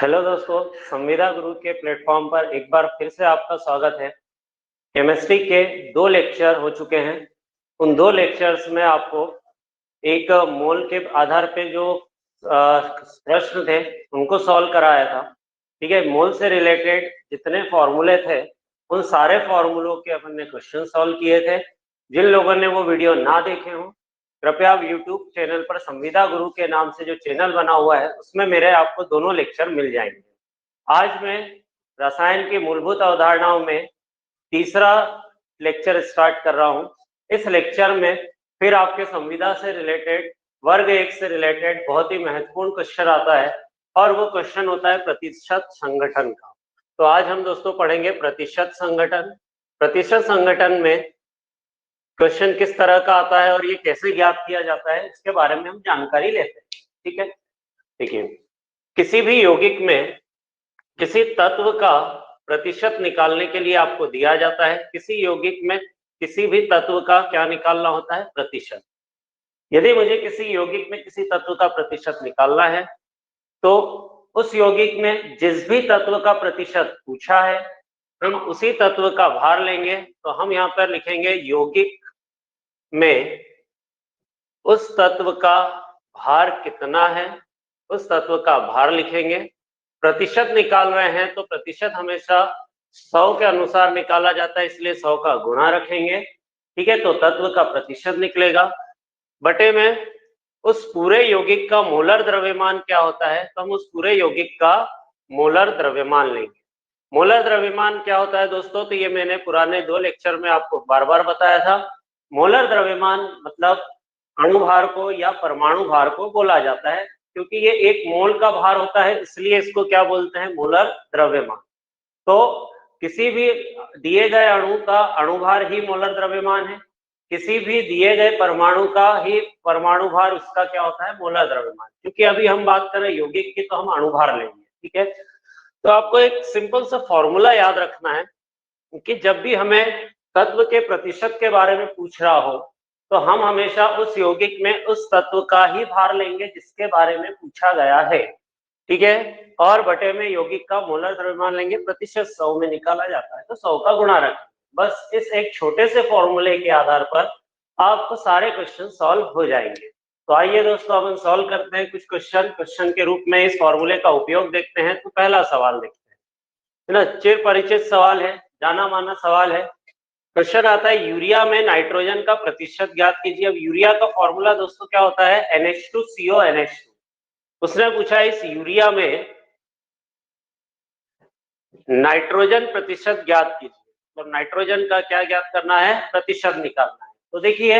Hello दोस्तों, संविदा गुरु के प्लेटफॉर्म पर एक बार फिर से आपका स्वागत है। केमिस्ट्री के 2 लेक्चर हो चुके हैं। उन 2 लेक्चर्स में आपको एक मोल के आधार पे जो प्रश्न थे उनको सॉल्व कराया था। ठीक है, मोल से रिलेटेड जितने फॉर्मूले थे उन सारे फॉर्मूलों के अपन ने क्वेश्चन सॉल्व किए थे। जिन लोगों ने वो वीडियो ना देखे हों, कृपया आप यूट्यूब चैनल पर संविदा गुरु के नाम से जो चैनल बना हुआ है उसमें मेरे आपको दोनों लेक्चर मिल जाएंगे। आज मैं रसायन की मूलभूत अवधारणाओं में तीसरा लेक्चर स्टार्ट कर रहा हूं। इस लेक्चर में फिर आपके संविदा से रिलेटेड, वर्ग 1 से रिलेटेड बहुत ही महत्वपूर्ण क्वेश्चन आता है और वो क्वेश्चन होता है प्रतिशत संगठन का। तो आज हम दोस्तों पढ़ेंगे प्रतिशत संगठन। प्रतिशत संगठन में क्वेश्चन किस तरह का आता है और ये कैसे ज्ञात किया जाता है, इसके बारे में हम जानकारी लेते हैं। ठीक है, देखिए, किसी भी यौगिक में किसी तत्व का प्रतिशत निकालने के लिए आपको दिया जाता है। किसी यौगिक में किसी भी तत्व का क्या निकालना होता है? प्रतिशत। यदि मुझे किसी यौगिक में किसी तत्व का प्रतिशत निकालना है तो उस यौगिक में जिस भी तत्व का प्रतिशत पूछा है हम उसी तत्व का भार लेंगे। तो हम यहाँ पर लिखेंगे यौगिक में उस तत्व का भार कितना है, उस तत्व का भार लिखेंगे। प्रतिशत निकाल रहे हैं तो प्रतिशत हमेशा 100 के अनुसार निकाला जाता है, इसलिए 100 का गुणा रखेंगे। ठीक है, तो तत्व का प्रतिशत निकलेगा। बटे में उस पूरे यौगिक का मोलर द्रव्यमान क्या होता है, तो हम उस पूरे यौगिक का मोलर द्रव्यमान लेंगे। मोलर द्रव्यमान क्या होता है दोस्तों? तो ये मैंने पुराने 2 लेक्चर में आपको बार बार बताया था। मोलर द्रव्यमान मतलब अणुभार को या परमाणु भार को बोला जाता है, क्योंकि ये 1 मोल का भार होता है, इसलिए इसको क्या बोलते हैं? मोलर द्रव्यमान। तो किसी भी दिए गए अणु का अणुभार ही मोलर द्रव्यमान है, किसी भी दिए गए परमाणु का ही परमाणु भार उसका क्या होता है? मोलर द्रव्यमान। क्योंकि अभी हम बात कर रहे हैं यौगिक की, तो हम अणुभार लेंगे। ठीक है, तो आपको एक सिंपल सा फॉर्मूला याद रखना है कि जब भी हमें तत्व के प्रतिशत के बारे में पूछ रहा हो तो हम हमेशा उस यौगिक में उस तत्व का ही भार लेंगे जिसके बारे में पूछा गया है। ठीक है, और बटे में यौगिक का मोलर द्रव्यमान लेंगे। प्रतिशत 100 में निकाला जाता है तो 100 का गुणा रखें। बस इस एक छोटे से फॉर्मूले के आधार पर आपको सारे क्वेश्चन सॉल्व हो जाएंगे। तो आइए दोस्तों, अब हम सॉल्व करते हैं कुछ क्वेश्चन के रूप में इस फॉर्मूले का उपयोग देखते हैं। तो पहला सवाल देखते हैं, है ना, चिर परिचित सवाल है, जाना माना सवाल है। क्वेश्चन आता है यूरिया में नाइट्रोजन का प्रतिशत ज्ञात कीजिए। अब यूरिया का फॉर्मूला दोस्तों क्या होता है? NH2CO NH2। उसने पूछा इस यूरिया में नाइट्रोजन प्रतिशत ज्ञात कीजिए। तो नाइट्रोजन का क्या ज्ञात करना है? प्रतिशत निकालना है। तो देखिए,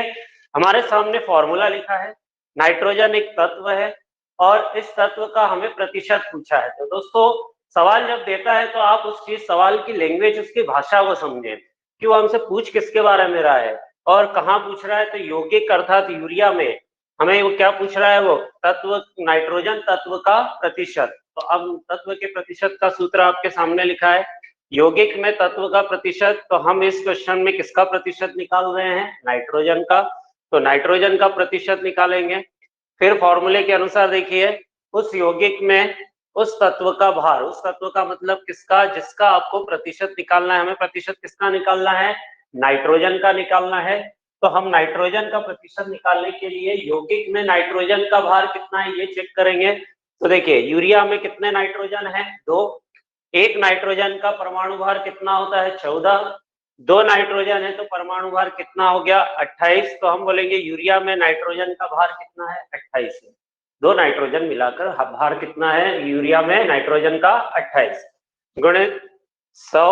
हमारे सामने फॉर्मूला लिखा है, नाइट्रोजन एक तत्व है और इस तत्व का हमें प्रतिशत पूछा है। तो दोस्तों, सवाल जब देता है तो आप उस चीज, सवाल की लैंग्वेज, उसकी भाषा को समझें कि वो हमसे पूछ किसके बारे में रहा है और कहाँ पूछ रहा है। तो यौगिक अर्थात यूरिया में हमें वो क्या पूछ रहा है? वो तत्व, नाइट्रोजन तत्व का प्रतिशत। तो अब तत्व के प्रतिशत का सूत्र आपके सामने लिखा है, यौगिक में तत्व का प्रतिशत। तो हम इस क्वेश्चन में किसका प्रतिशत निकाल रहे हैं? नाइट्रोजन का। तो नाइट्रोजन का प्रतिशत निकालेंगे। फिर फॉर्मूले के अनुसार देखिए, उस यौगिक में उस तत्व का भार, उस तत्व का मतलब किसका? जिसका आपको प्रतिशत निकालना है। हमें प्रतिशत किसका निकालना है? नाइट्रोजन का निकालना है। तो हम नाइट्रोजन का प्रतिशत निकालने के लिए यौगिक में नाइट्रोजन का भार कितना है ये चेक करेंगे। तो देखिए, यूरिया में कितने नाइट्रोजन है? 2। एक नाइट्रोजन का परमाणु भार कितना होता है? 14। 2 नाइट्रोजन है तो परमाणु भार कितना हो गया? 28। तो हम बोलेंगे यूरिया में नाइट्रोजन का भार कितना है? 28 है। 2 नाइट्रोजन मिलाकर भार कितना है यूरिया में? नाइट्रोजन का 28 गुणित 100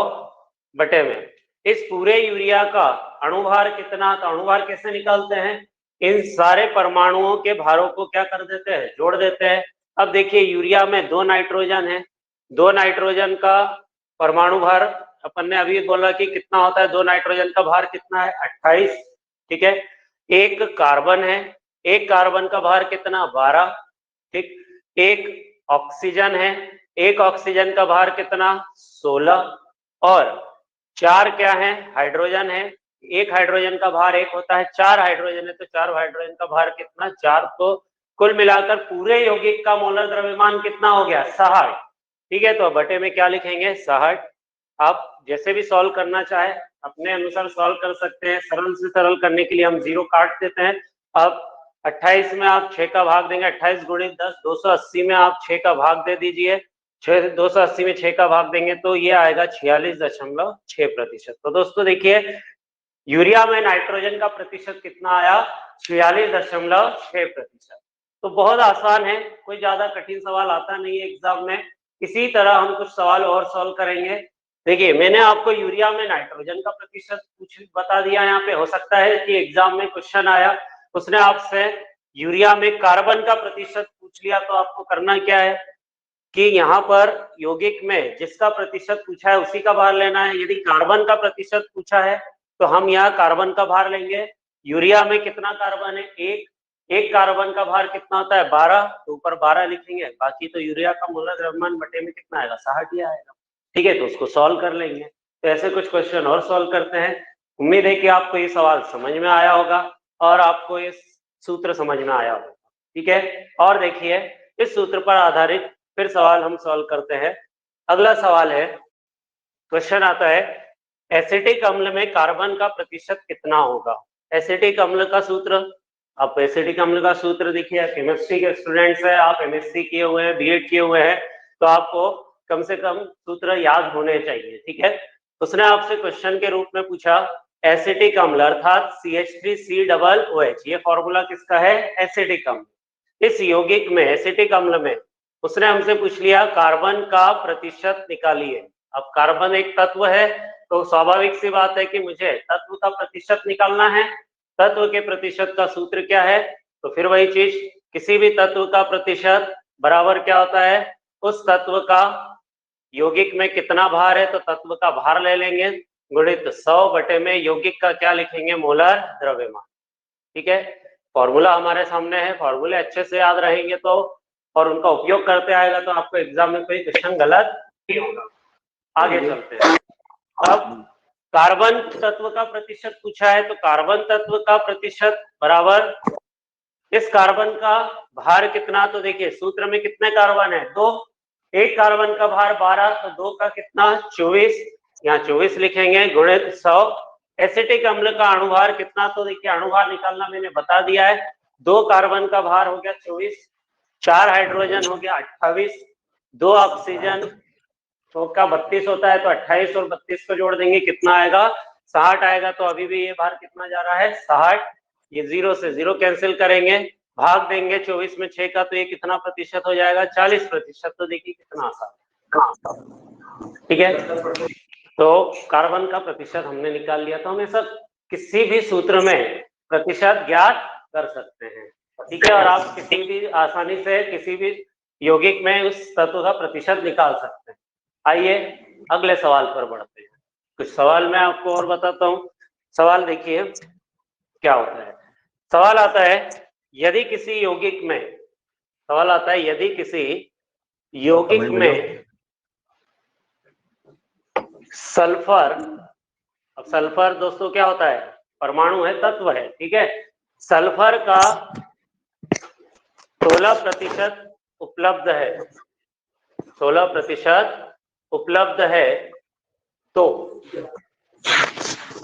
बटे में इस पूरे यूरिया का अणुभार कितना? तो अणुभार कैसे निकालते हैं? इन सारे परमाणुओं के भारों को क्या कर देते हैं? जोड़ देते हैं। अब देखिए, यूरिया में 2 नाइट्रोजन है, 2 नाइट्रोजन का परमाणु भार अपन ने अभी बोला कि कितना होता है? 2 नाइट्रोजन का भार कितना है? 28। ठीक है, एक कार्बन है, एक कार्बन का भार कितना? 12। ठीक, एक ऑक्सीजन है, एक ऑक्सीजन का भार कितना? 16। और 4 क्या है? हाइड्रोजन है, एक हाइड्रोजन का भार 1 होता है। 4 हाइड्रोजन है तो 4 हाइड्रोजन का भार कितना? 4। तो कुल मिलाकर पूरे यौगिक का मोलर द्रव्यमान कितना हो गया? 60। ठीक है, तो बटे में क्या लिखेंगे 60। आप जैसे भी सॉल्व करना चाहे अपने अनुसार सॉल्व कर सकते हैं। सरल से सरल करने के लिए हम 0 काट देते हैं। अब 28 में आप 6 का भाग देंगे, 28 गुणित 10 280 में आप 6 का भाग दे दीजिए, 280 में 6 का भाग देंगे तो ये आएगा 46.6%। तो दोस्तों देखिए यूरिया में नाइट्रोजन का प्रतिशत कितना आया, 46.6%। तो बहुत आसान है, कोई ज्यादा कठिन सवाल आता नहीं है एग्जाम में। इसी तरह हम कुछ सवाल और सॉल्व करेंगे। देखिए मैंने आपको यूरिया में नाइट्रोजन का प्रतिशत कुछ बता दिया। यहाँ पे हो सकता है कि एग्जाम में क्वेश्चन आया, उसने आपसे यूरिया में कार्बन का प्रतिशत पूछ लिया, तो आपको करना क्या है कि यहाँ पर यौगिक में जिसका प्रतिशत पूछा है उसी का भार लेना है। यदि कार्बन का प्रतिशत पूछा है तो हम यहाँ कार्बन का भार लेंगे। यूरिया में कितना कार्बन है, एक कार्बन का भार कितना होता है 12, तो ऊपर 12 लिखेंगे। बाकी तो यूरिया का मोलर द्रव्यमान बटे में कितना आएगा 60 ही आएगा। ठीक है, तो उसको सॉल्व कर लेंगे। तो ऐसे कुछ क्वेश्चन और सॉल्व करते हैं। उम्मीद है कि आपको ये सवाल समझ में आया होगा और आपको ये सूत्र समझ में आया होगा। ठीक है, और देखिए इस सूत्र पर आधारित फिर सवाल हम सॉल्व करते हैं। अगला सवाल है, क्वेश्चन आता है एसिटिक अम्ल में कार्बन का प्रतिशत कितना होगा। एसिटिक अम्ल का सूत्र, आप एसिटिक अम्ल का सूत्र देखिए, केमिस्ट्री के स्टूडेंट्स है, आप एमएससी किए हुए हैं, बीएड किए हुए हैं, तो आपको कम से कम सूत्र याद होने चाहिए। ठीक है, उसने आपसे क्वेश्चन के रूप में पूछा एसिटिक अम्ल अर्थात CH3COOH, ये फॉर्मूला किसका है, एसिटिक अम्ल। इस यौगिक में एसिटिक अम्ल में उसने हमसे पूछ लिया कार्बन का प्रतिशत निकालिए। अब कार्बन एक तत्व है तो स्वाभाविक सी बात है कि मुझे तत्व का प्रतिशत निकालना है। तत्व के प्रतिशत का सूत्र क्या है, तो फिर वही चीज, किसी भी तत्व का प्रतिशत बराबर क्या होता है, उस तत्व का यौगिक में कितना भार है तो तत्व का भार ले लेंगे गुणित 100 बटे में यौगिक का क्या लिखेंगे, मोलर द्रव्यमान। ठीक है, फॉर्मूला हमारे सामने है, फॉर्मूले अच्छे से याद रहेंगे तो और उनका उपयोग करते आएगा तो आपको एग्जाम में कोई क्वेश्चन गलत नहीं होगा। आगे चलते हैं। अब कार्बन तत्व का प्रतिशत पूछा है तो कार्बन तत्व का प्रतिशत बराबर इस कार्बन का भार कितना, तो देखिए सूत्र में कितने कार्बन है, 2, एक कार्बन का भार 12, तो 2 का कितना 24, यहाँ 24 लिखेंगे गुणित 100। एसिटिक अम्ल का अणुभार कितना, तो देखिए अणुभार निकालना मैंने बता दिया है। 2 कार्बन का भार हो गया 24, 4 हाइड्रोजन हो गया 28, 2 ऑक्सीजन तो का 32 होता है, तो 28 और 32 को जोड़ देंगे कितना आएगा 60 आएगा। तो अभी भी ये भार कितना जा रहा है 60, ये 0 से 0 कैंसिल करेंगे, भाग देंगे 24 में 6 का, तो ये कितना प्रतिशत हो जाएगा 40%। तो देखिए कितना आसान। ठीक है, तो कार्बन का प्रतिशत हमने निकाल लिया। तो हम ऐसा किसी भी सूत्र में प्रतिशत ज्ञात कर सकते हैं। ठीक है, और आप किसी भी आसानी से किसी भी यौगिक में उस तत्व का प्रतिशत निकाल सकते हैं। आइए अगले सवाल पर बढ़ते हैं। कुछ सवाल मैं आपको और बताता हूं। सवाल देखिए क्या होता है। सवाल आता है यदि किसी यौगिक में, सवाल आता है यदि किसी यौगिक में सल्फर, अब सल्फर दोस्तों क्या होता है, परमाणु है, तत्व है। ठीक है, सल्फर का 16% उपलब्ध है, 16% उपलब्ध है, तो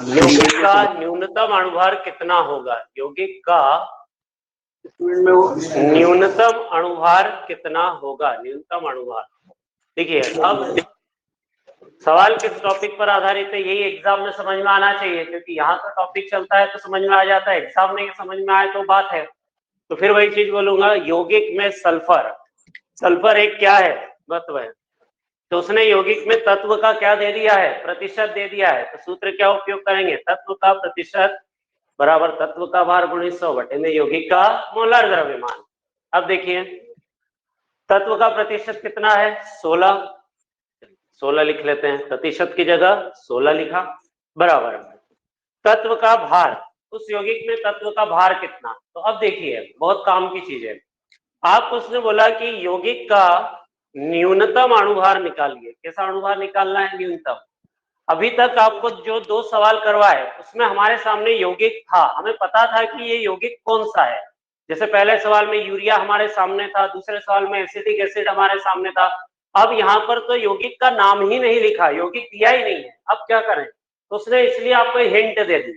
यौगिक का न्यूनतम अणुभार कितना होगा, यौगिक का न्यूनतम अणुभार कितना होगा, न्यूनतम अणुभार। देखिए अब सवाल किस टॉपिक पर आधारित है यही एग्जाम में समझ में आना चाहिए, क्योंकि यहाँ का टॉपिक चलता है तो समझ में आ जाता है, एग्जाम में समझ में आए तो बात है। तो फिर वही चीज बोलूंगा, यौगिक में सल्फर, सल्फर एक क्या है, तत्व है, तो उसने यौगिक में तत्व का क्या दे दिया है, प्रतिशत दे दिया है। तो सूत्र क्या उपयोग करेंगे, तत्व का प्रतिशत बराबर तत्व का भार गुणित 100 बटे में यौगिक का मोलर द्रव्यमान। अब देखिए तत्व का प्रतिशत कितना है 16, 16 लिख लेते हैं, प्रतिशत की जगह 16 लिखा, बराबर तत्व का भार, उस यौगिक में तत्व का भार कितना। तो अब देखिए बहुत काम की चीज है, आपको उसने बोला कि यौगिक का न्यूनतम अणुभार निकालिए। कैसा अणुभार निकालना है, न्यूनतम। अभी तक आपको जो 2 सवाल करवाए उसमें हमारे सामने यौगिक था, हमें पता था कि ये यौगिक कौन सा है। जैसे पहले सवाल में यूरिया हमारे सामने था, दूसरे सवाल में एसिटिक एसिड हमारे सामने था। अब यहाँ पर तो यौगिक का नाम ही नहीं लिखा, यौगिक दिया ही नहीं है, अब क्या करें? तो उसने इसलिए आपको हिंट दे दी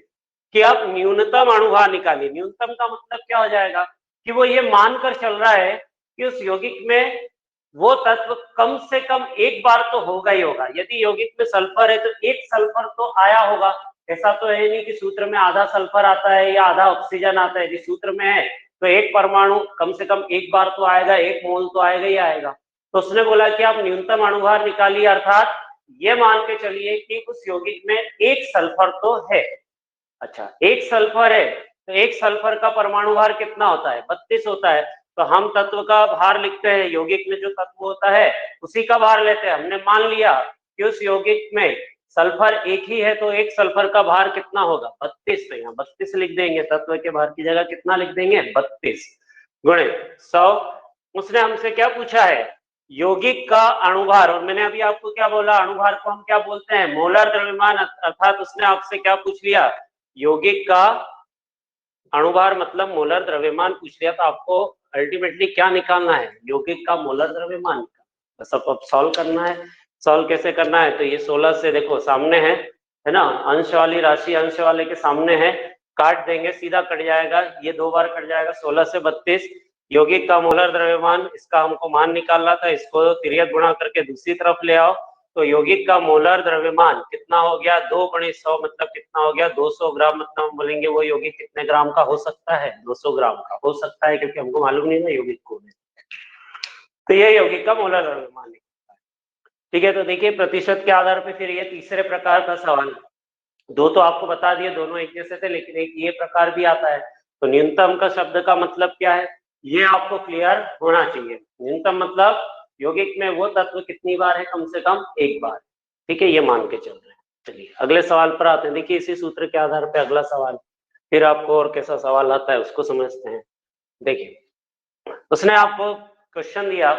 कि आप न्यूनतम अणुभार निकालिए। न्यूनतम का मतलब क्या हो जाएगा कि वो ये मानकर चल रहा है कि उस यौगिक में वो तत्व कम से कम एक बार तो होगा ही होगा। यदि यौगिक में सल्फर है तो एक सल्फर तो आया होगा, ऐसा तो है नहीं कि सूत्र में आधा सल्फर आता है या आधा ऑक्सीजन आता है। यदि सूत्र में है तो एक परमाणु कम से कम एक बार तो आएगा, एक मोल तो आएगा ही आएगा। तो उसने बोला कि आप न्यूनतम अणुभार निकालिए, अर्थात ये मान के चलिए कि उस यौगिक में एक सल्फर तो है। अच्छा, एक सल्फर है तो एक सल्फर का परमाणु भार कितना होता है? 32 होता है। तो हम तत्व का भार लिखते हैं, यौगिक में जो तत्व होता है उसी का भार लेते हैं। हमने मान लिया कि उस यौगिक में सल्फर एक ही है तो एक सल्फर का भार कितना होगा? 32। तो यहाँ 32 लिख देंगे, तत्व के भार की जगह कितना लिख देंगे? 32 गुणे 100। उसने हमसे क्या पूछा है? यौगिक का अणुभार। और मैंने अभी आपको क्या बोला? अणुभार को हम क्या बोलते हैं? मोलर द्रव्यमान। अर्थात उसने आपसे क्या पूछ लिया? यौगिक का अणुभार मतलब मोलर द्रव्यमान पूछ लिया। तो आपको अल्टीमेटली क्या निकालना है? यौगिक का मोलर द्रव्यमान। बस अब सॉल्व करना है। सॉल्व कैसे करना है? तो ये 16 से देखो सामने है ना, अंश वाली राशि अंश वाले के सामने है, काट देंगे, सीधा कट जाएगा, ये 2 बार कट जाएगा। 16 से 32 यौगिक का मोलर द्रव्यमान, इसका हमको मान निकालना था, इसको तिर्यक गुणा करके दूसरी तरफ ले आओ। तो यौगिक का मोलर द्रव्यमान कितना हो गया? 2/100 मतलब कितना हो गया? 200 ग्राम। मतलब हम बोलेंगे वो यौगिक कितने ग्राम का हो सकता है? 200 ग्राम का हो सकता है, क्योंकि हमको मालूम नहीं ना यौगिक को। तो ये यौगिक का मोलर द्रव्यमान है। ठीक है, तो देखिए प्रतिशत के आधार पर फिर ये तीसरे प्रकार का सवाल। दो तो आपको बता दिए, दोनों एक जैसे थे, लेकिन एक ये प्रकार भी आता है। तो न्यूनतम का शब्द का मतलब क्या है ये आपको क्लियर होना चाहिए। न्यूनतम मतलब यौगिक में वो तत्व कितनी बार है? कम से कम एक बार। ठीक है, ये मान के चल रहे हैं। चलिए अगले सवाल पर आते हैं। देखिए इसी सूत्र के आधार पर अगला सवाल, फिर आपको और कैसा सवाल आता है उसको समझते हैं। देखिए उसने आपको क्वेश्चन दिया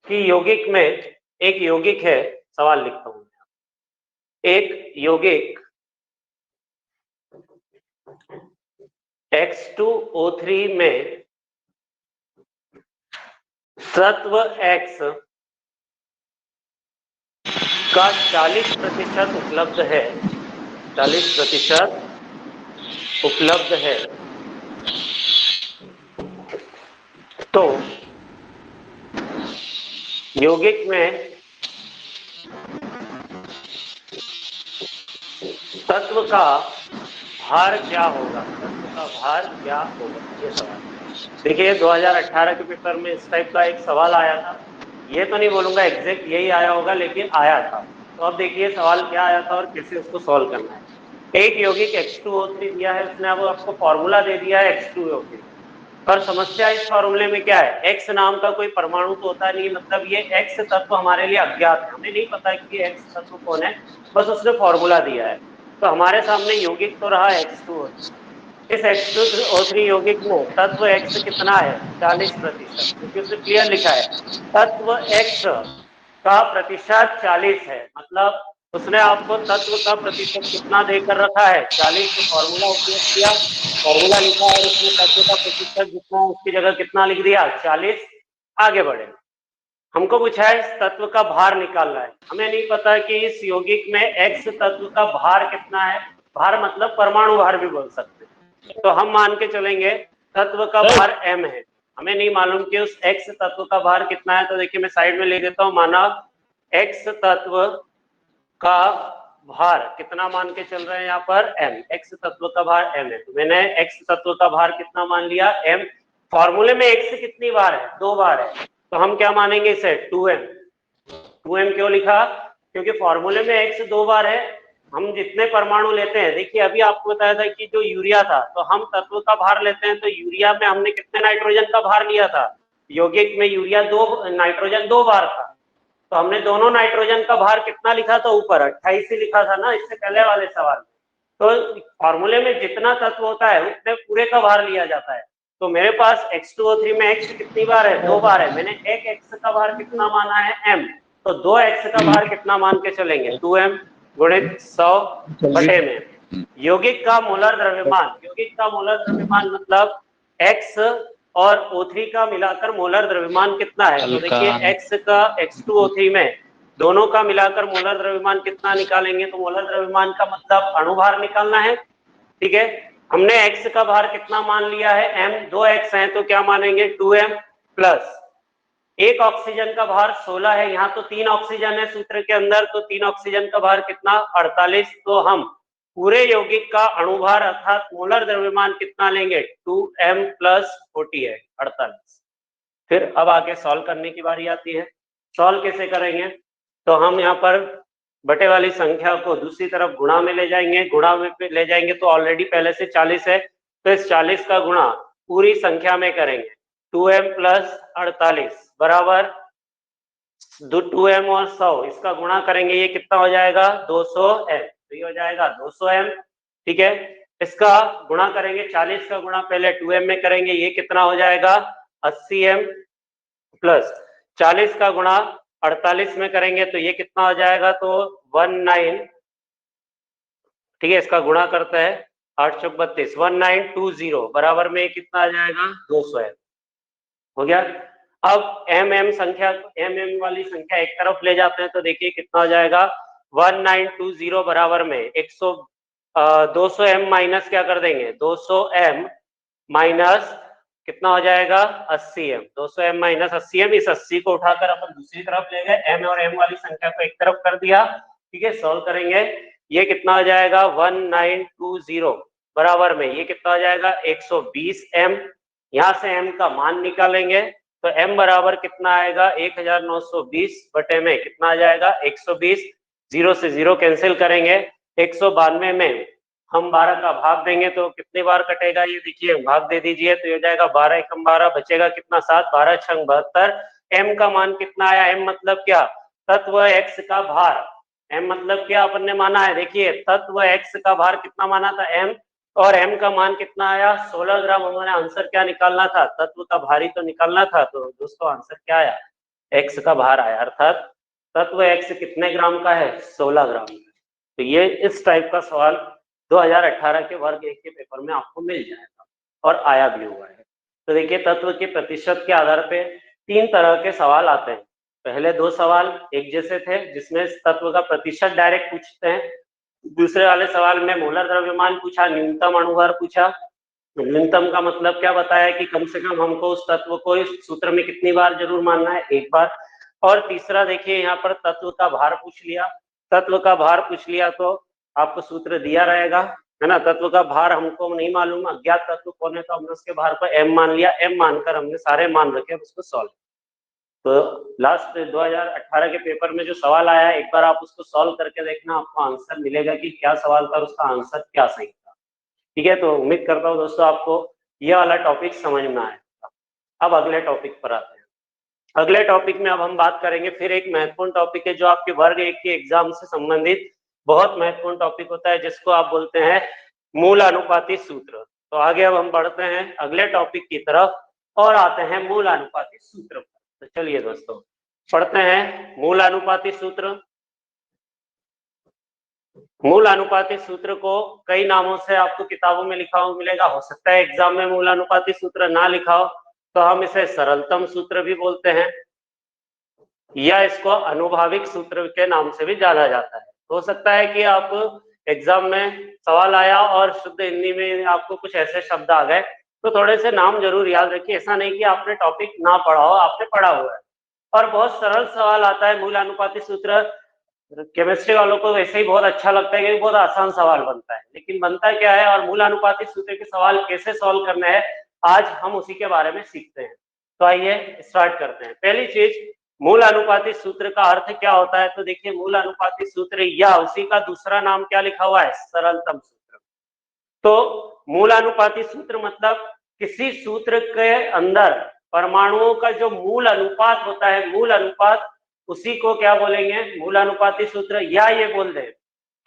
कि यौगिक में एक यौगिक है, सवाल लिखता हूं, एक यौगिक X2O3 में तत्व X का 40% उपलब्ध है, 40% उपलब्ध है। तो यौगिक में तत्व का भार क्या होगा? तत्व का भार क्या होगा? ये सवाल। देखिए 2018 के पेपर में इस टाइप का एक सवाल आया था। ये तो नहीं बोलूंगा एग्जैक्ट यही आया होगा, लेकिन आया था। तो अब देखिए सवाल क्या आया था और कैसे उसको सॉल्व करना है। एक यौगिक X2O3 दिया है, उसने अब आपको फॉर्मूला दे दिया है X2O3। पर समस्या इस फॉर्मूले में क्या है? X नाम का कोई परमाणु तो होता नहीं, मतलब ये X तत्व हमारे लिए अज्ञात है, हमें नहीं पता कि ये X तत्व कौन है, बस उसने फॉर्मूला दिया है। तो हमारे सामने यौगिक तो रहा X2O3। इस X2O3 यौगिक में तत्व X कितना है? 40%, क्योंकि उसने क्लियर लिखा है तत्व X का प्रतिशत 40 है। मतलब उसने आपको तत्व का प्रतिशत कितना देकर रखा है? 40। से फॉर्मूला उपयोग किया, फॉर्मूला लिखा और उसने तत्व का प्रतिशत जितना उसकी जगह कितना लिख दिया? 40। आगे बढ़े, हमको पूछा है इस तत्व का भार निकालना है। हमें नहीं पता कि इस यौगिक में X तत्व का भार कितना है। भार मतलब परमाणु भार भी बोल सकते हैं। तो हम मान के चलेंगे तत्व का भार M है, हमें नहीं मालूम कि उस X तत्व का भार कितना है। तो देखिए मैं साइड में ले देता हूँ, माना X तत्व का भार कितना मान के चल रहे हैं यहाँ पर? M। X तत्व का भार M है, तो मैंने X तत्व का भार कितना मान लिया? M। फॉर्मूले में X कितनी बार है? 2 बार है, तो हम क्या मानेंगे इसे? 2M। 2M क्यों लिखा? क्योंकि फॉर्मूले में X 2 बार है। हम जितने परमाणु लेते हैं, देखिए अभी आपको बताया था कि जो यूरिया था, तो हम तत्व का भार लेते हैं, तो यूरिया में हमने कितने नाइट्रोजन का भार लिया था? यौगिक में यूरिया नाइट्रोजन 2 बार था, तो हमने दोनों नाइट्रोजन का भार कितना लिखा था? ऊपर 28 ही लिखा था ना, इससे पहले वाले सवाल। तो फॉर्मूले में जितना तत्व होता है उतने पूरे का भार लिया जाता है। तो मेरे पास X2O3 में X कितनी बार है? 2 बार है। मैंने एक X का भार कितना माना है? M। तो 2 X का भार कितना मान के चलेंगे? 2M गुणित 100 बटे में यौगिक का मोलर द्रव्यमान। यौगिक का मोलर द्रव्यमान मतलब X और O3 का मिलाकर मोलर द्रव्यमान कितना है? तो देखिए X का X2O3 में दोनों का मिलाकर मोलर द्रव्यमान कितना निकालेंगे? तो मोलर द्रव्यमान का मतलब अणुभार निकालना है, ठीक है। हमने X का भार कितना मान लिया है? M, 2X है तो क्या मानेंगे? 2M प्लस एक ऑक्सीजन का भार 16 है, यहाँ तो 3 ऑक्सीजन है सूत्र के अंदर, तो 3 ऑक्सीजन का भार कितना? 48। तो हम पूरे यौगिक का अणुभार अर्थात मोलर द्रव्यमान कितना लेंगे? 2M plus 48, 48। फिर अब आगे सॉल्व करने की बारी आती है। सॉल्व कैसे करेंगे? तो हम यहाँ पर बटे वाली संख्या को दूसरी तरफ गुणा में ले जाएंगे, गुणा में ले जाएंगे तो ऑलरेडी पहले से 40 है, तो इस 40 का गुणा पूरी संख्या में करेंगे। 2M प्लस 48 बराबर 2M और 100, इसका गुणा करेंगे, ये कितना हो जाएगा? 200M, तो ये हो जाएगा 200M, ठीक है। इसका गुणा करेंगे, 40 का गुणा पहले 2M में करेंगे, ये कितना हो जाएगा? 80M प्लस 40 का गुणा 48 में करेंगे तो ये कितना हो जाएगा? तो 19, ठीक है। इसका गुणा करता है 8 चौक 32, 1920 बराबर में कितना आ जाएगा? 200M हो गया। अब MM संख्या, MM वाली संख्या एक तरफ ले जाते हैं तो देखिए कितना हो जाएगा? 1920 बराबर में 200M माइनस क्या कर देंगे? 200M माइनस कितना हो जाएगा? 80M। 200M माइनस 80M, इस 80 को उठाकर अपन दूसरी तरफ ले गए, M और M वाली संख्या को एक तरफ कर दिया, ठीक है। सॉल्व करेंगे, ये कितना हो जाएगा? 1920 बराबर में ये कितना हो जाएगा? 120M। यहाँ से M का मान निकालेंगे तो M बराबर कितना आएगा? 1920 बटे में कितना आ जाएगा? 120। 0 से 0 कैंसिल करेंगे, 192 में हम 12 का भाग देंगे तो कितनी बार कटेगा? ये देखिए, भाग दे दीजिए तो ये हो जाएगा 12 एकम 12, बचेगा कितना? 7, 12 छंग 72। M का मान कितना आया? M मतलब क्या? तत्व X का भार। M मतलब क्या अपन ने माना है? देखिए, तत्व X का भार कितना माना था? M, और M का मान कितना आया? 16 ग्राम। हमारे आंसर क्या निकालना था? तत्व का भार ही तो निकालना था। तो दोस्तों आंसर क्या आया? X का भार आया, अर्थात तत्व X कितने ग्राम का है? 16 ग्राम। तो ये इस टाइप का सवाल 2018 के वर्ग 1 के पेपर में आपको मिल जाएगा और आया भी हुआ है। तो देखिए, तत्व के प्रतिशत के आधार पे 3 तरह के सवाल आते हैं। पहले 2 सवाल एक जैसे थे जिसमें तत्व का प्रतिशत डायरेक्ट पूछते हैं, दूसरे वाले सवाल में मोलर द्रव्यमान पूछा, न्यूनतम अणुभार पूछा। न्यूनतम का मतलब क्या बताया कि कम से कम हमको उस तत्व को इस सूत्र में कितनी बार जरूर मानना है? एक बार। और तीसरा देखिए, यहाँ पर तत्व का भार पूछ लिया। तत्व का भार पूछ लिया तो आपको सूत्र दिया रहेगा, है ना। तत्व का भार हमको नहीं मालूम, अज्ञात तत्व कौन है, तो हमने उसके भार को M मान लिया। M मानकर हमने सारे मान रखे, उसको सॉल्व। तो लास्ट 2018 के पेपर में जो सवाल आया है, एक बार आप उसको सॉल्व करके देखना, आपको आंसर मिलेगा कि क्या सवाल था और उसका आंसर क्या सही था, ठीक है। तो उम्मीद करता हूँ दोस्तों आपको यह वाला टॉपिक समझ में आएगा। अब अगले टॉपिक पर आते हैं। अगले टॉपिक में अब हम बात करेंगे, फिर एक महत्वपूर्ण टॉपिक है जो आपके वर्ग 1 के एग्जाम से संबंधित बहुत महत्वपूर्ण टॉपिक होता है, जिसको आप बोलते हैं मूल अनुपाती सूत्र। तो आगे अब हम बढ़ते हैं अगले टॉपिक की तरफ और आते हैं मूल अनुपाती सूत्र। तो चलिए दोस्तों पढ़ते हैं मूल अनुपाती सूत्र। मूल अनुपाती सूत्र को कई नामों से आपको किताबों में लिखा हुआ मिलेगा। हो सकता है एग्जाम में मूल अनुपाती सूत्र ना लिखा हो, तो हम इसे सरलतम सूत्र भी बोलते हैं, या इसको अनुभाविक सूत्र के नाम से भी जाना जाता है। हो सकता है कि आप एग्जाम में सवाल आया और शुद्ध हिंदी में आपको कुछ ऐसे शब्द आ गए, तो थोड़े से नाम जरूर याद रखिए। ऐसा नहीं कि आपने टॉपिक ना पढ़ा हो, आपने पढ़ा हुआ है। और बहुत सरल सवाल आता है मूल अनुपाती सूत्र। केमिस्ट्री वालों को वैसे ही बहुत अच्छा लगता है क्योंकि बहुत आसान सवाल बनता है, लेकिन बनता क्या है और मूल अनुपाती सूत्र के सवाल कैसे सॉल्व करने हैं, आज हम उसी के बारे में सीखते हैं। तो आइए स्टार्ट करते हैं। पहली चीज, मूल अनुपाती सूत्र का अर्थ क्या होता है? तो देखिए, मूल अनुपाती सूत्र या उसी का दूसरा नाम क्या लिखा हुआ है? सरलतम सूत्र। तो मूल अनुपाती सूत्र मतलब किसी सूत्र के अंदर परमाणुओं का जो मूल अनुपात होता है, मूल अनुपात, उसी को क्या बोलेंगे? मूल अनुपाती सूत्र। या ये बोल दें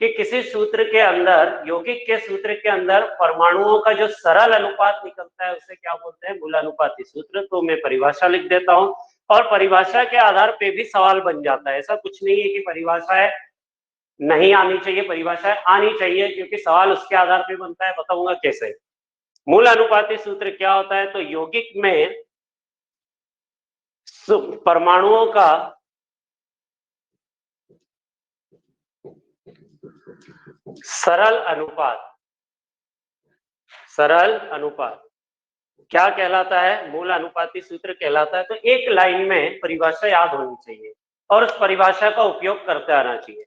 कि किसी सूत्र के अंदर, यौगिक के सूत्र के अंदर परमाणुओं का जो सरल अनुपात निकलता है उसे क्या बोलते हैं? मूल अनुपाती सूत्र। तो मैं परिभाषा लिख देता हूं और परिभाषा के आधार पे भी सवाल बन जाता है। ऐसा कुछ नहीं है कि परिभाषाएं नहीं आनी चाहिए, परिभाषाएं आनी चाहिए, क्योंकि सवाल उसके आधार पे बनता है। बताऊंगा कैसे। मूल अनुपाती सूत्र क्या होता है? तो यौगिक में परमाणुओं का सरल अनुपात क्या कहलाता है? मूल अनुपाती सूत्र कहलाता है। तो एक लाइन में परिभाषा याद होनी चाहिए और उस परिभाषा का उपयोग करते आना चाहिए।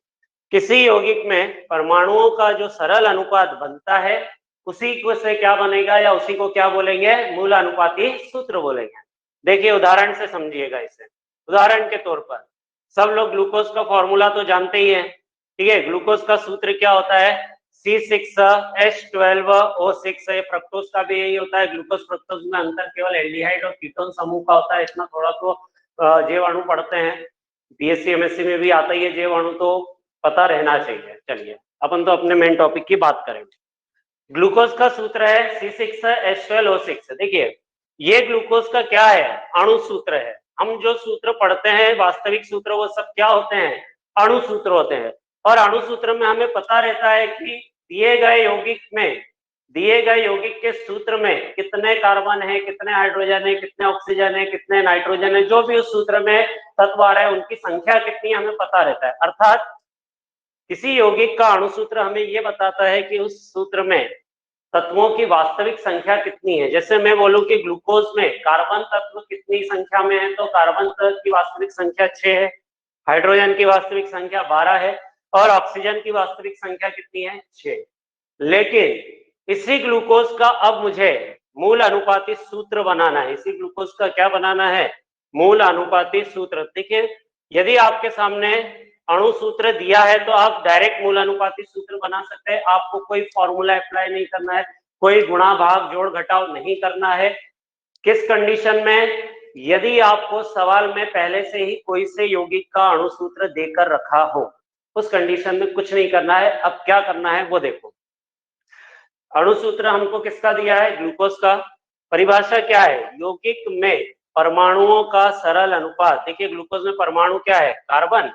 किसी यौगिक में परमाणुओं का जो सरल अनुपात बनता है उसी को से क्या बनेगा या उसी को क्या बोलेंगे? मूल अनुपाती सूत्र बोलेंगे। देखिए उदाहरण से समझिएगा इसे। उदाहरण के तौर पर सब लोग ग्लूकोज का फॉर्मूला तो जानते ही है, ठीक है। ग्लूकोज का सूत्र क्या होता है? C6H12O6। फ्रक्टोज का भी यही होता है। ग्लूकोज फ्रक्टोज में अंतर केवल एल्डिहाइड और कीटोन समूह का होता है। इतना थोड़ा तो जैव अणु पढ़ते हैं, बीएससी एमएससी में भी आता ही है जैव अणु, तो पता रहना चाहिए। चलिए अपन तो अपने मेन टॉपिक की बात करेंगे। ग्लूकोज का सूत्र है C6H12O6। देखिए ये ग्लूकोज का क्या है? अणु सूत्र है। हम जो सूत्र पढ़ते हैं वास्तविक सूत्र वो सब क्या होते हैं? अणु सूत्र होते हैं। और अणु सूत्र में हमें पता रहता है कि दिए गए यौगिक के सूत्र में कितने कार्बन है, कितने हाइड्रोजन है, कितने ऑक्सीजन है, कितने नाइट्रोजन है, जो भी उस सूत्र में तत्व आ रहा है उनकी संख्या कितनी हमें पता रहता है। अर्थात किसी यौगिक का अणु सूत्र हमें ये बताता है कि उस सूत्र में तत्वों की वास्तविक संख्या कितनी है। जैसे मैं बोलूं कि ग्लूकोज में कार्बन तत्व कितनी संख्या में है, तो कार्बन तत्व की वास्तविक संख्या 6 है, हाइड्रोजन की वास्तविक संख्या 12 है और ऑक्सीजन की वास्तविक संख्या कितनी है? 6। लेकिन इसी ग्लूकोज का अब मुझे मूल अनुपाती सूत्र बनाना है। इसी ग्लूकोज का क्या बनाना है? मूल अनुपाती सूत्र। देखिए यदि आपके सामने अणु सूत्र दिया है तो आप डायरेक्ट मूल अनुपाती सूत्र बना सकते हैं। आपको कोई फॉर्मूला अप्लाई नहीं करना है, कोई गुणा भाग जोड़ घटाव नहीं करना है। किस कंडीशन में? यदि आपको सवाल में पहले से ही कोई से यौगिक का अणु सूत्र देकर रखा हो, उस कंडीशन में कुछ नहीं करना है। अब क्या करना है वो देखो। अणु सूत्र हमको किसका दिया है? ग्लूकोज का। परिभाषा क्या है? यौगिक में परमाणुओं का सरल अनुपात। देखिए ग्लूकोज में परमाणु क्या है? Carbon,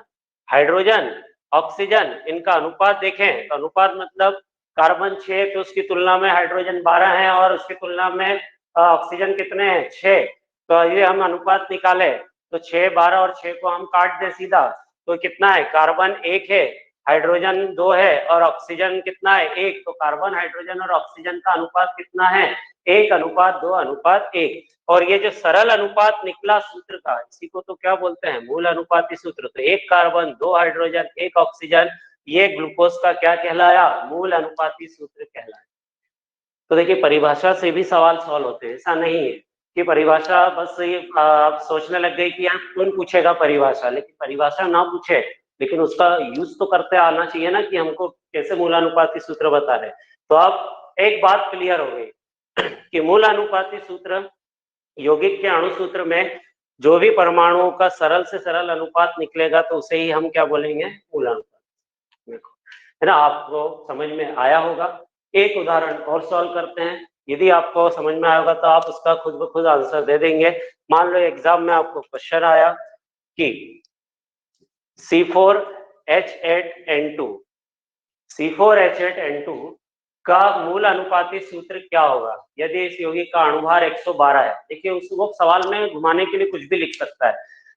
hydrogen, oxygen. इनका अनुपात देखें तो अनुपात मतलब कार्बन 6 तो उसकी तुलना में हाइड्रोजन 12 है और उसकी तुलना में ऑक्सीजन कितने हैं? 6। तो ये हम अनुपात निकाले तो 6, 12 और 6 को हम काट दे सीधा तो कितना है? कार्बन 1 है, हाइड्रोजन 2 है और ऑक्सीजन कितना है? 1। तो कार्बन, हाइड्रोजन और ऑक्सीजन का अनुपात कितना है? 1:2:1। और ये जो सरल अनुपात निकला सूत्र का, इसी को तो क्या बोलते हैं? मूल अनुपाती सूत्र। तो 1 कार्बन, 2 हाइड्रोजन, 1 ऑक्सीजन, ये ग्लूकोज का क्या कहलाया? मूल अनुपाती सूत्र कहलाया। तो देखिए परिभाषा से भी सवाल सॉल्व होते हैं। ऐसा नहीं है कि परिभाषा बस ये आप सोचने लग गए कि यार कौन पूछेगा परिभाषा, लेकिन परिभाषा ना पूछे लेकिन उसका यूज तो करते आना चाहिए ना कि हमको कैसे मूलानुपाती सूत्र बता रहे। तो अब एक बात क्लियर हो गई कि मूलानुपाती सूत्र यौगिक के अणु सूत्र में जो भी परमाणुओं का सरल से सरल अनुपात निकलेगा तो उसे ही हम क्या बोलेंगे? मूलानुपात। है ना? आपको समझ में आया होगा। एक उदाहरण और सॉल्व करते हैं। यदि आपको समझ में आएगा तो आप उसका खुद ब खुद आंसर दे देंगे। मान लो एग्जाम में आपको क्वेश्चन आया कि C4H8N2 का मूल अनुपाती सूत्र क्या होगा यदि इस यौगिक का अणुभार 112 है। देखिए उसको सवाल में घुमाने के लिए कुछ भी लिख सकता है।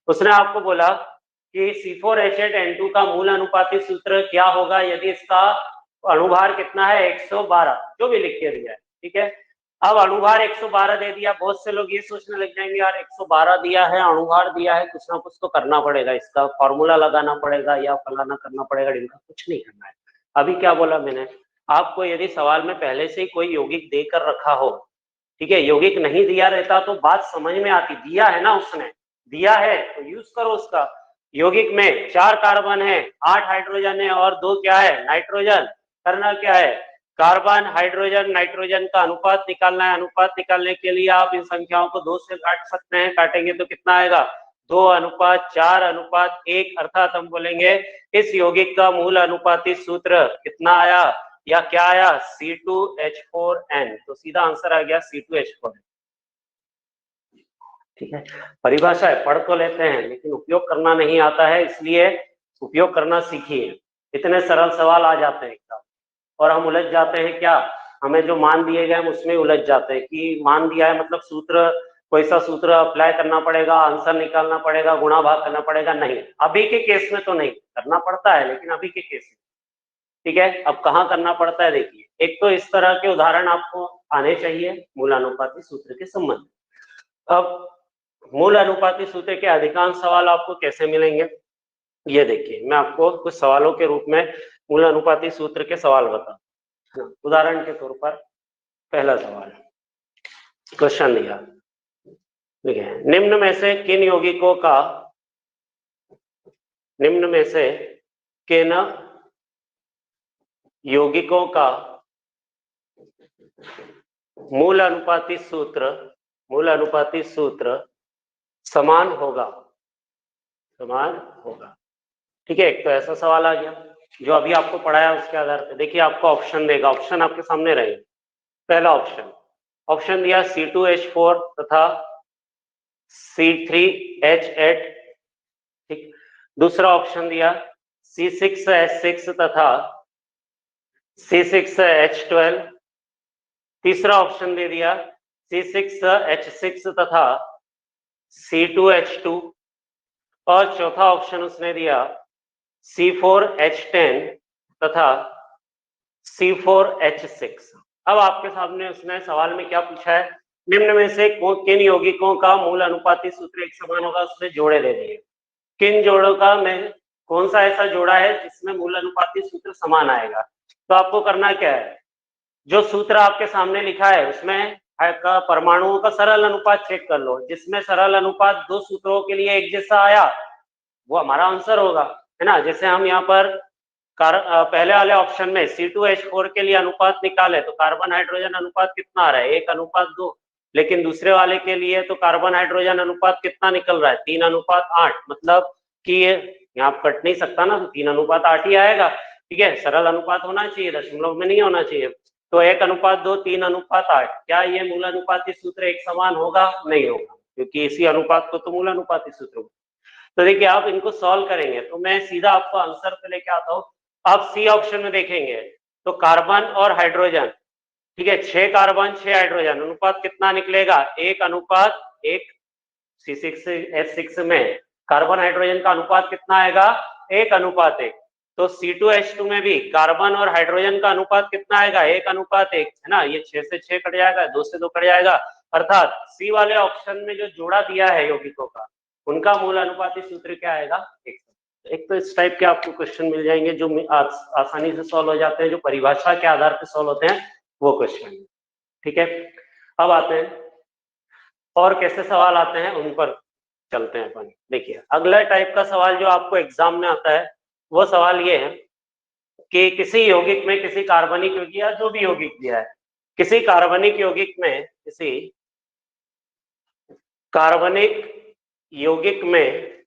उसने आपको बोला कि C4H8N2 का मूल अनुपाती सूत्र क्या होगा यदि इसका अणुभार कितना है? 112, जो भी लिख के दिया है, ठीक है। अब अणुभार 112 दे दिया, बहुत से लोग ये सोचने लग जाएंगे यार 112 दिया है, अणुभार दिया है, कुछ ना कुछ तो करना पड़ेगा, इसका फॉर्मूला लगाना पड़ेगा या फलाना करना पड़ेगा ढिमका। कुछ नहीं करना है। अभी क्या बोला मैंने आपको? यदि सवाल में पहले से ही कोई यौगिक देकर रखा हो, ठीक है, यौगिक नहीं दिया रहता तो बात समझ में आती। दिया है ना, उसने दिया है तो यूज करो उसका। यौगिक में 4 कार्बन है, 8 हाइड्रोजन है और 2 क्या है? नाइट्रोजन। करना क्या है? कार्बन, हाइड्रोजन, नाइट्रोजन का अनुपात निकालना है। अनुपात निकालने के लिए आप इन संख्याओं को 2 से काट सकते हैं। काटेंगे तो कितना आएगा? 2:4:1। अर्थात हम बोलेंगे इस यौगिक का मूल अनुपाती सूत्र कितना आया या क्या आया? C2H4N। तो सीधा आंसर आ गया C2H4N। ठीक है। परिभाषा है, पढ़ तो लेते हैं लेकिन उपयोग करना नहीं आता है, इसलिए उपयोग करना सीखिए। इतने सरल सवाल आ जाते हैं एकदम और हम उलझ जाते हैं क्या? हमें जो मान दिए गए हम उसमें उलझ जाते हैं कि मान दिया है मतलब सूत्र, कोई सा सूत्र अप्लाई करना पड़ेगा, आंसर निकालना पड़ेगा, गुणा भाग करना पड़ेगा। नहीं, अभी के केस में तो नहीं करना पड़ता है, लेकिन अभी के केस में ठीक है। अब कहाँ करना पड़ता है देखिए, एक तो इस तरह के उदाहरण आपको आने चाहिए मूलानुपाती सूत्र के संबंध। अब मूलानुपाती सूत्र के अधिकांश सवाल आपको कैसे मिलेंगे, ये देखिए मैं आपको कुछ सवालों के रूप में मूलानुपाती सूत्र के सवाल बता। उदाहरण के तौर पर पहला सवाल क्वेश्चन दिया, देखिए निम्न में से किन यौगिकों का, निम्न में से किन यौगिकों का मूल अनुपाती सूत्र समान होगा, समान होगा। ठीक है, एक तो ऐसा सवाल आ गया जो अभी आपको पढ़ाया उसके आधार पर। देखिए आपको ऑप्शन देगा, ऑप्शन आपके सामने रहेगा। पहला ऑप्शन दिया C2H4 तथा C3H8, ठीक। दूसरा ऑप्शन दिया C6H6 तथा C6H12। तीसरा ऑप्शन दे दिया C6H6 तथा C2H2। और चौथा ऑप्शन उसने दिया C4H10 तथा C4H6। अब आपके सामने उसने सवाल में क्या पूछा है, निम्न में से किन यौगिकों का मूल अनुपाती सूत्र एक समान होगा, उसने जोड़े दे दिए। किन जोड़ों का में कौन सा ऐसा जोड़ा है जिसमें मूल अनुपाती सूत्र समान आएगा। तो आपको करना क्या है, जो सूत्र आपके सामने लिखा है उसमें का परमाणुओं का सरल अनुपात चेक कर लो, जिसमें सरल अनुपात दो सूत्रों के लिए एक जैसा आया वो हमारा आंसर होगा, है ना। जैसे हम यहाँ पर पहले वाले ऑप्शन में C2H4 के लिए अनुपात निकाले तो कार्बन हाइड्रोजन अनुपात कितना आ रहा है, 1:2। लेकिन दूसरे वाले के लिए तो कार्बन हाइड्रोजन अनुपात कितना निकल रहा है, 3:8। मतलब कि यहाँ कट नहीं सकता ना, तो 3:8 ही आएगा। ठीक है, सरल अनुपात होना चाहिए, दशमलव में नहीं होना चाहिए। तो 1:2, 3:8। क्या ये मूल अनुपाती सूत्र एक समान होगा? नहीं होगा, क्योंकि इसी अनुपात को तो मूल अनुपाती सूत्र। तो देखिए आप इनको सॉल्व करेंगे तो मैं सीधा आपको आंसर पे लेके आता हूँ। आप सी ऑप्शन में देखेंगे तो कार्बन और हाइड्रोजन, ठीक है, 6 कार्बन 6 हाइड्रोजन, अनुपात कितना निकलेगा, 1:1। C6H6 में कार्बन हाइड्रोजन का अनुपात कितना आएगा, 1:1। तो C2H2 में भी कार्बन और हाइड्रोजन का अनुपात कितना आएगा, 1:1, है ना। ये 6 से 6 कट जाएगा, 2 से 2 कट जाएगा। अर्थात सी वाले ऑप्शन में जो जोड़ा दिया है यौगिकों का, उनका मूल अनुपाती सूत्र क्या आएगा, 1। एक तो इस टाइप के आपको क्वेश्चन मिल जाएंगे जो आसानी से सॉल्व हो जाते हैं, जो परिभाषा के आधार पर सॉल्व होते हैं वो क्वेश्चन। ठीक है, अब आते हैं और कैसे सवाल आते हैं उन पर चलते हैं अपन। देखिए अगला टाइप का सवाल जो आपको एग्जाम में आता है वो सवाल ये है कि किसी यौगिक में, किसी कार्बनिक यौगिक या जो भी यौगिक दिया है, किसी कार्बनिक यौगिक में, किसी कार्बनिक यौगिक में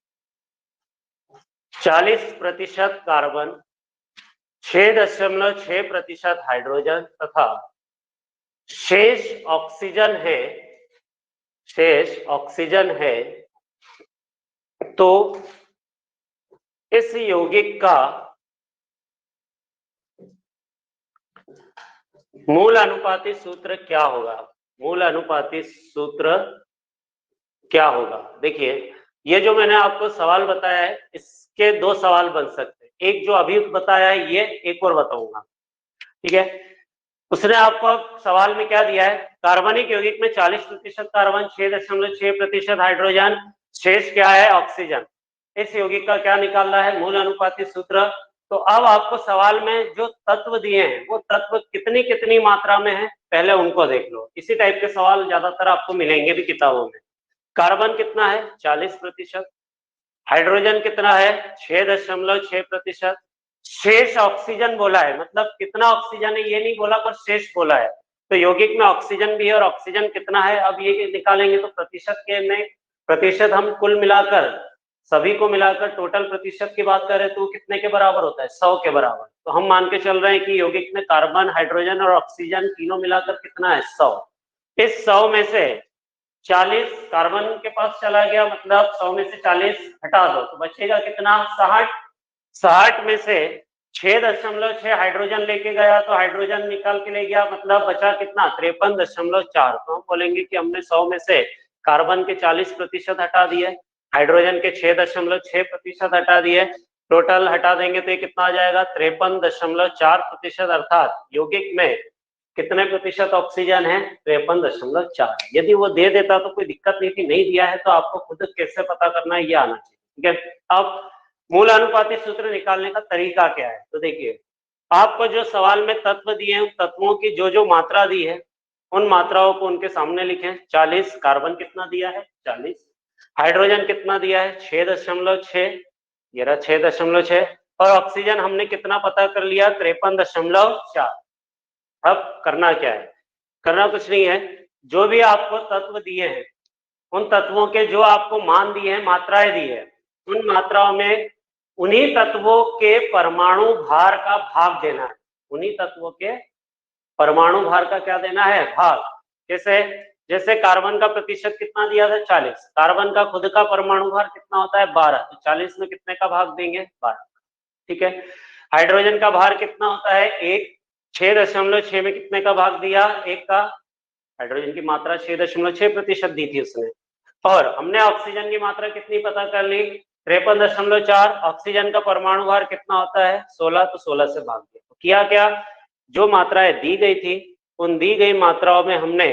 40% कार्बन, 6.6% हाइड्रोजन तथा शेष ऑक्सीजन है, शेष ऑक्सीजन है, तो इस यौगिक का मूल अनुपाती सूत्र क्या होगा, मूल अनुपाती सूत्र क्या होगा। देखिए ये जो मैंने आपको सवाल बताया है इसके दो सवाल बन सकते हैं, एक जो अभी बताया है ये, एक और बताऊंगा। ठीक है, उसने आपको सवाल में क्या दिया है, कार्बनिक यौगिक में 40% कार्बन, 6.6% हाइड्रोजन, शेष क्या है, ऑक्सीजन। इस यौगिक का क्या निकालना है, मूल अनुपाती सूत्र। तो अब आपको सवाल में जो तत्व दिए हैं वो तत्व कितनी कितनी मात्रा में है पहले उनको देख लो। इसी टाइप के सवाल ज्यादातर आपको मिलेंगे भी किताबों में। कार्बन कितना है, 40%, हाइड्रोजन कितना है, 6.6%, शेष ऑक्सीजन बोला है, मतलब कितना ऑक्सीजन है ये नहीं बोला पर शेष बोला है। तो यौगिक में ऑक्सीजन भी है और ऑक्सीजन कितना है अब ये निकालेंगे तो प्रतिशत के में, प्रतिशत हम कुल मिलाकर सभी को मिलाकर टोटल प्रतिशत की बात करें तो कितने के बराबर होता है, 100 के बराबर। तो हम मान के चल रहे हैं कि यौगिक में कार्बन, हाइड्रोजन और ऑक्सीजन तीनों मिलाकर कितना है, 100। इस 100 में से 40 कार्बन के पास चला गया, मतलब 100 में से 40 हटा दो तो बचेगा कितना, 60। 60 में से 6.6 हाइड्रोजन लेके गया तो हाइड्रोजन निकाल के ले गया, मतलब बचा कितना 53.4। तो हम बोलेंगे कि हमने 100 में से कार्बन के 40% हटा दिए, हाइड्रोजन के 6.6% हटा दिए, टोटल हटा देंगे तो ये कितना आ जाएगा 53.4%। अर्थात यौगिक में कितने प्रतिशत ऑक्सीजन है 53.4। यदि वो दे देता तो कोई दिक्कत नहीं थी, नहीं दिया है तो आपको खुद कैसे पता करना है ये आना चाहिए। ठीक है, अब मूल अनुपाती सूत्र निकालने का तरीका क्या है, तो देखिए आपको जो सवाल में तत्व दिए हैं उन तत्वों की जो जो मात्रा दी है उन मात्राओं को उनके सामने लिखें। 40 कार्बन कितना दिया है 40, हाइड्रोजन कितना दिया है 6.6, ये रहा 6.6, और ऑक्सीजन हमने कितना पता कर लिया 53.4। अब करना क्या है, करना कुछ नहीं है, जो भी आपको तत्व दिए हैं उन तत्वों के जो आपको मान दिए हैं, मात्राएं दी है, उन मात्राओं में उन्हीं तत्वों के परमाणु भार का भाग देना है। उन्हीं तत्वों के परमाणु भार का क्या देना है भाग। जैसे जैसे कार्बन का प्रतिशत कितना दिया था 40, कार्बन का खुद का परमाणु भार कितना होता है 12, तो 40 में कितने का भाग देंगे 12। ठीक है, हाइड्रोजन का भार कितना होता है 1, 6.6 में कितने का भाग दिया 1 का, हाइड्रोजन की मात्रा 6.6% दी थी उसने, और हमने ऑक्सीजन की मात्रा कितनी पता कर ली 53.4। ऑक्सीजन का परमाणु भार कितना होता है 16, तो 16 से भाग दिया। तो किया क्या, जो मात्राएं दी गई थी उन दी गई मात्राओं में हमने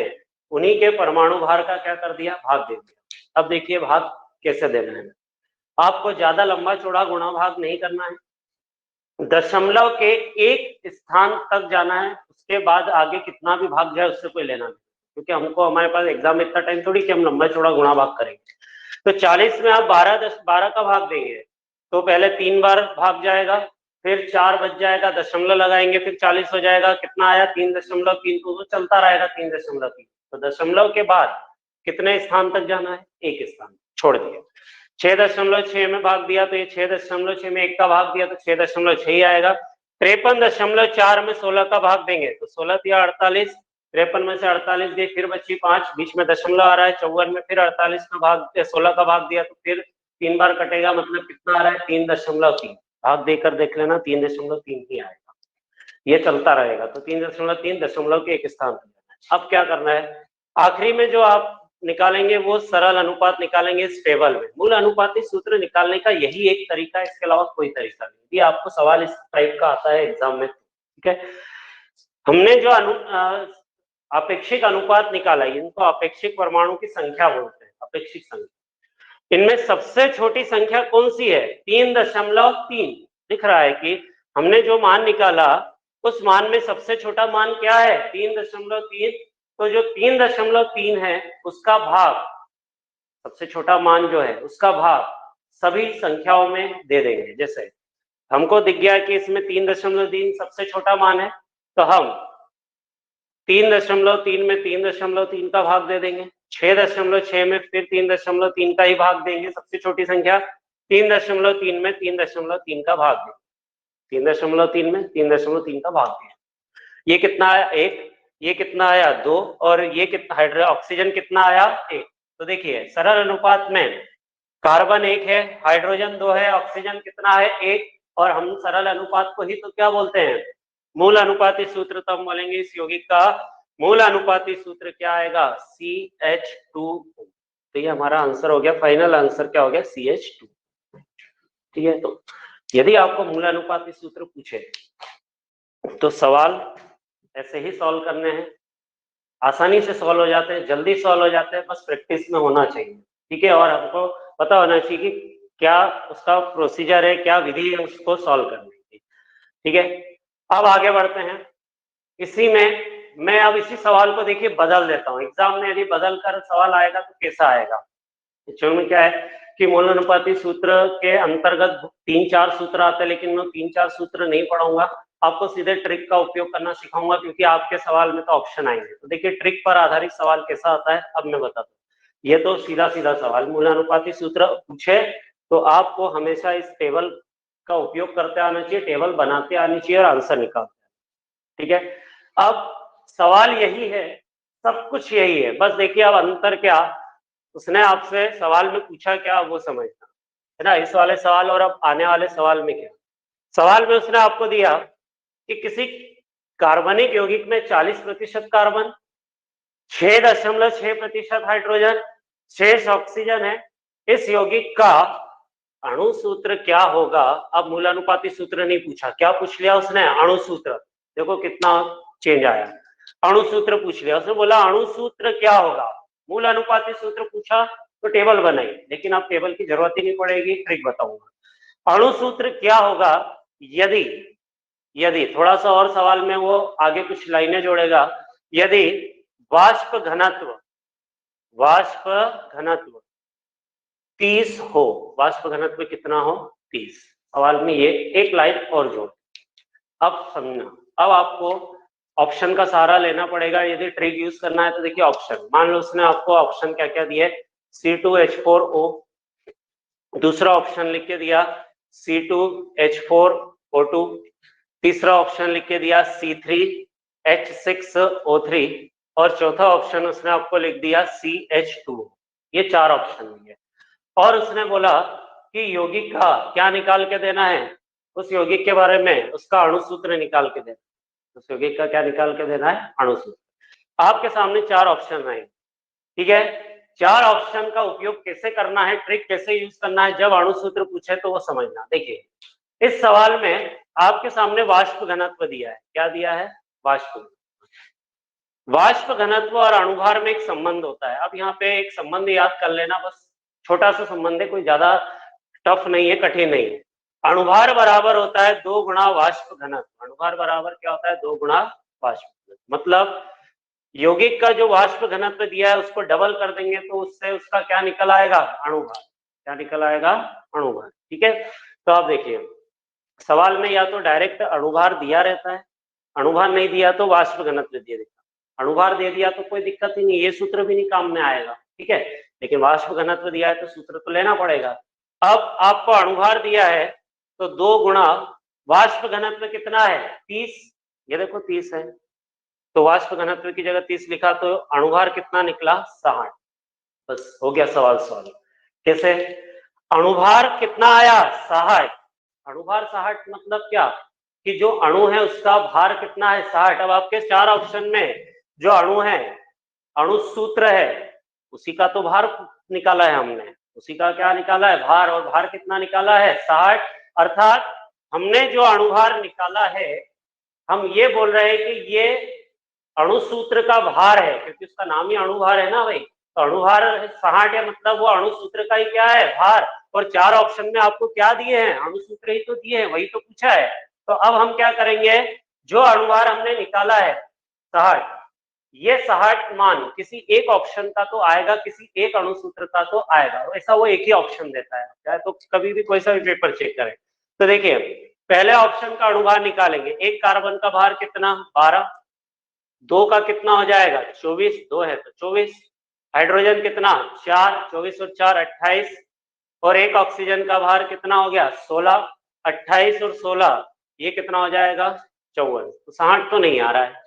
उन्हीं के परमाणु भार का क्या कर दिया भाग दे दिया। अब देखिए भाग कैसे देना है, आपको ज्यादा लंबा चौड़ा गुणा भाग नहीं करना है, दशमलव के एक स्थान तक जाना है, उसके बाद आगे कितना भी भाग जाए उससे कोई लेना नहीं, क्योंकि हमको हमारे पास एग्जाम में इतना टाइम थोड़ी कि हम लंबा चौड़ा गुणा भाग करेंगे। तो 40 में आप 12 का भाग देंगे तो पहले 3 बार भाग जाएगा, फिर 4 बच जाएगा, दशमलव लगाएंगे, फिर 40 हो जाएगा, कितना आया 3.3, तो चलता रहेगा 3.3। तो दशमलव के बाद कितने स्थान तक जाना है एक स्थान छोड़ दिया, 6.6 में भाग दिया तो ये 6.6 में 1 का भाग दिया तो 6.6 ही आएगा। 53.4 में 16 का भाग देंगे तो 16 दिया 48, 53 में से 48 दिए, फिर बची 5, बीच में दशमलव आ रहा है 54 में, फिर 48 का भाग 16 का भाग दिया तो फिर 3 बार कटेगा, मतलब कितना आ रहा है 3.3। भाग देकर देख लेना 3.3 ही आएगा, ये चलता रहेगा। तो 3.3 दशमलव के एक स्थान पर। अब क्या करना है, आखिरी में जो आप निकालेंगे वो सरल अनुपात निकालेंगे इस टेबल में। मूल अनुपाती सूत्र निकालने का यही एक तरीका है, इसके अलावा कोई तरीका नहीं। यदि आपको सवाल इस टाइप का आता है एग्जाम में, ठीक है, हमने जो अपेक्षिक अनुपात निकाला है इनको अपेक्षिक परमाणु की संख्या बोलते हैं, अपेक्षिक संख्या। इनमें सबसे छोटी संख्या कौन सी है 3.3। दिख रहा है कि हमने जो मान निकाला उस मान में सबसे छोटा मान क्या है 3.3। तो जो 3.3 है उसका भाग, सबसे छोटा मान जो है उसका भाग सभी संख्याओं में दे देंगे। जैसे हमको दिख गया कि इसमें 3.3 सबसे छोटा मान है, तो हम 3.3 में 3.3 का भाग दे देंगे, 6.6 में फिर 3.3 का ही भाग देंगे, सबसे छोटी संख्या 3.3 में 3.3 का भाग देंगे, 3.3 में 3.3 का भाग दिया। ये कितना आया 1, ये कितना आया 2, और ये कितना ऑक्सीजन कितना आया 1। तो देखिए सरल अनुपात में कार्बन 1 है, हाइड्रोजन 2 है, ऑक्सीजन कितना है 1, और हम सरल अनुपात को ही तो क्या बोलते हैं मूल अनुपाती सूत्र। तो हम बोलेंगे इस यौगिक का मूल अनुपाती सूत्र क्या आएगा CH2। तो ये हमारा आंसर हो गया, फाइनल आंसर क्या हो गया CH2। ठीक है, तो यदि आपको मूल अनुपाती सूत्र पूछे तो सवाल ऐसे ही सॉल्व करने हैं, आसानी से सॉल्व हो जाते हैं, जल्दी सॉल्व हो जाते हैं, बस प्रैक्टिस में होना चाहिए। ठीक है, और हमको पता होना चाहिए कि क्या उसका प्रोसीजर है, क्या विधि है उसको सॉल्व करने की। ठीक है, अब आगे बढ़ते हैं। इसी में मैं अब इसी सवाल को देखिए बदल देता हूँ, एग्जाम में यदि बदल कर सवाल आएगा तो कैसा आएगा। में क्या है कि मूल अनुपाती सूत्र के अंतर्गत 3-4 सूत्र आते हैं, लेकिन मैं 3-4 सूत्र नहीं पढ़ाऊंगा, आपको सीधे ट्रिक का उपयोग करना सिखाऊंगा, क्योंकि आपके सवाल में तो ऑप्शन आएंगे। तो देखिए ट्रिक पर आधारित सवाल कैसा आता है अब मैं बताता हूँ। ये तो सीधा सीधा सवाल, मूल अनुपाती सूत्र पूछे तो आपको हमेशा इस टेबल का उपयोग करते आना चाहिए, टेबल बनाते आनी चाहिए और आंसर निकालते। ठीक है, अब सवाल यही है, सब कुछ यही है, बस देखिए अब अंतर क्या, उसने आपसे सवाल में पूछा क्या वो समझना है ना, इस वाले सवाल और अब आने वाले सवाल में क्या। सवाल में उसने आपको दिया कि किसी कार्बनिक यौगिक में 40% कार्बन, 6.6% हाइड्रोजन, 6 ऑक्सीजन है। इस यौगिक का अणु सूत्र क्या होगा? अब मूलानुपाती सूत्र नहीं पूछा, क्या पूछ लिया उसने? अणु सूत्र। देखो कितना चेंज आया, अणु सूत्र पूछ लिया उसने, बोला अणु सूत्र क्या होगा। मूलानुपाती सूत्र पूछा तो टेबल बनाई, लेकिन अब टेबल की जरूरत ही नहीं पड़ेगी, ट्रिक बताऊंगा। अणु सूत्र क्या होगा? यदि यदि थोड़ा सा और सवाल में वो आगे कुछ लाइनें जोड़ेगा, यदि वाष्प घनत्व 30 हो, वाष्प घनत्व कितना हो? 30। सवाल में ये एक लाइन और जोड़। अब समझना, अब आपको ऑप्शन का सहारा लेना पड़ेगा। यदि ट्रिक यूज करना है तो देखिए ऑप्शन, मान लो उसने आपको ऑप्शन क्या क्या दिए, C2H4O, दूसरा ऑप्शन लिख के दिया C2H4O2, तीसरा ऑप्शन लिख के दिया C3H6O3 और चौथा ऑप्शन उसने आपको लिख दिया CH2। ये 4 ऑप्शन दिए और उसने बोला कि यौगिक का क्या निकाल के देना है? उस यौगिक के बारे में उसका अणु सूत्र निकाल के देना। उस यौगिक का क्या निकाल के देना है? अणु सूत्र। आपके सामने 4 ऑप्शन आए, ठीक है। 4 ऑप्शन का उपयोग कैसे करना है, ट्रिक कैसे यूज करना है जब अणु सूत्र पूछे तो वो समझना। देखिए इस सवाल में आपके सामने वाष्प घनत्व दिया है। क्या दिया है? वाष्प घनत्व और अणुभार में एक संबंध होता है। अब यहाँ पे एक संबंध याद कर लेना, बस छोटा सा संबंध है, कोई ज्यादा टफ नहीं है, कठिन नहीं है। अणुभार बराबर होता है 2 गुणा वाष्प घनत्व। अणुभार बराबर क्या होता है? 2 गुणा वाष्प घनत्व। मतलब यौगिक का जो वाष्प घनत्व दिया है उसको डबल कर देंगे तो उससे उसका क्या निकल आएगा? अणुभार। क्या निकल आएगा? अणुभार। ठीक है, तो आप देखिए सवाल में या तो डायरेक्ट अणुभार दिया रहता है, अणुभार नहीं दिया तो वाष्प घनत्व दिया रहता है। अणुभार दे दिया तो कोई दिक्कत ही नहीं, ये सूत्र भी नहीं काम में आएगा, ठीक है। लेकिन वाष्प घनत्व दिया है तो सूत्र तो लेना पड़ेगा। अब आपको अणुभार दिया है तो 2 गुणा वाष्प घनत्व कितना है? 30। ये देखो 30 है तो वाष्प घनत्व की जगह 30 लिखा तो अणुभार कितना निकला? 60। बस हो गया सवाल सॉल्व। कैसे? अणुभार कितना आया? 60। अणुभार 60 मतलब क्या कि जो अणु है उसका भार कितना है? 60। अब आपके 4 ऑप्शन में जो अणु है, अणु सूत्र है, उसी का तो भार निकाला है हमने, उसी का क्या निकाला है? भार। और भार कितना निकाला है? 60। अर्थात हमने जो अणुभार निकाला है, हम ये बोल रहे हैं कि ये अणु सूत्र का भार है, क्योंकि उसका नाम ही अणुभार है ना भाई। तो अणुभार 60 है मतलब वो अणु सूत्र का ही क्या है? भार। और 4 ऑप्शन में आपको क्या दिए हैं? अणु सूत्र ही तो दिए हैं, वही तो पूछा है। तो अब हम क्या करेंगे, जो अणुभार हमने निकाला है 60, ये 60 मान किसी एक ऑप्शन का तो आएगा, किसी एक अणु सूत्र का तो आएगा। ऐसा वो एक ही ऑप्शन देता है, चाहे तो कभी भी कोई सा भी पेपर चेक करें। तो देखिए पहले ऑप्शन का अणुभार निकालेंगे। एक कार्बन का भार कितना? 12। 2 का कितना हो जाएगा? 24। 2 है तो 24। हाइड्रोजन कितना? 4। 24 और 4 28। और एक ऑक्सीजन का भार कितना हो गया? 16। 28 और 16 ये कितना हो जाएगा? 54। तो 60 तो नहीं आ रहा है,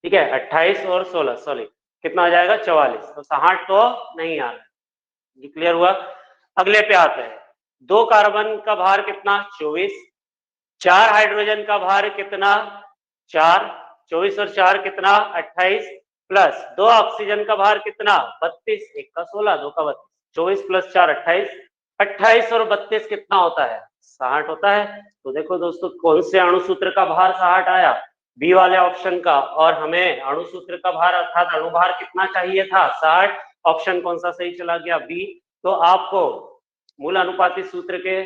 ठीक है। 28 और 16 सॉरी कितना हो जाएगा? 44। तो 60 तो नहीं आ रहा है। ये क्लियर हुआ? अगले पे आते हैं। 2 कार्बन का भार कितना? 24। 4 हाइड्रोजन का भार कितना? 4। 24 और 4 कितना? 28 प्लस 2 ऑक्सीजन का भार कितना? 32। 1 का 16, 2 का 32। 24 प्लस 4 28। 28 और 32 कितना होता है? 60 होता है। तो देखो दोस्तों कौन से अणु सूत्र का भार 60 आया? बी वाले ऑप्शन का। और हमें अणु सूत्र का भार अर्थात अणुभार कितना चाहिए था? 60। ऑप्शन कौन सा सही चला गया? बी। तो आपको मूल अनुपाती सूत्र के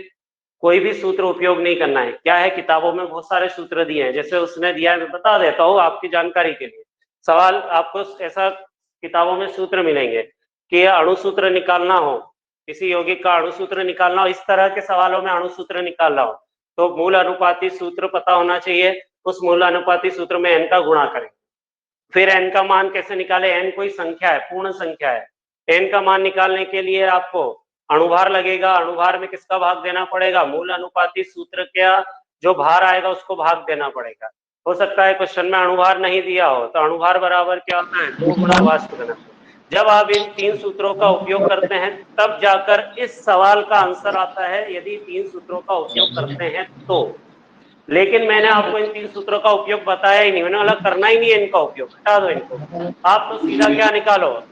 कोई भी सूत्र उपयोग नहीं करना है। क्या है, किताबों में बहुत सारे सूत्र दिए हैं, जैसे उसने दिया है, मैं बता देता हूँ आपकी जानकारी के लिए। सवाल आपको ऐसा किताबों में सूत्र मिलेंगे कि अणु सूत्र निकालना हो, किसी यौगिक का अणु सूत्र निकालना हो, इस तरह के सवालों में अणु सूत्र निकालना हो तो मूल अनुपाती सूत्र पता होना चाहिए। उस मूल अनुपाती सूत्र में n का गुणा करें। फिर n का मान कैसे निकाले? n कोई संख्या है, पूर्ण संख्या है। n का मान निकालने के लिए आपको अणुभार लगेगा। अणुभार में किसका भाग देना पड़ेगा? मूल अनुपाती सूत्र का जो भार आएगा उसको भाग देना पड़ेगा। हो सकता है क्वेश्चन में अणुभार नहीं दिया हो, तो अणुभार बराबर क्या होता है? 2 गुणा वाष्प घनत्व। जब आप इन 3 सूत्रों का उपयोग करते हैं तब जाकर इस सवाल का आंसर आता है, यदि 3 सूत्रों का उपयोग करते हैं तो। लेकिन मैंने आपको इन 3 सूत्रों का उपयोग बताया ही नहीं, मैंने बोला करना ही नहीं है इनका उपयोग, हटा दो इनको। आप तो सीधा क्या निकालो,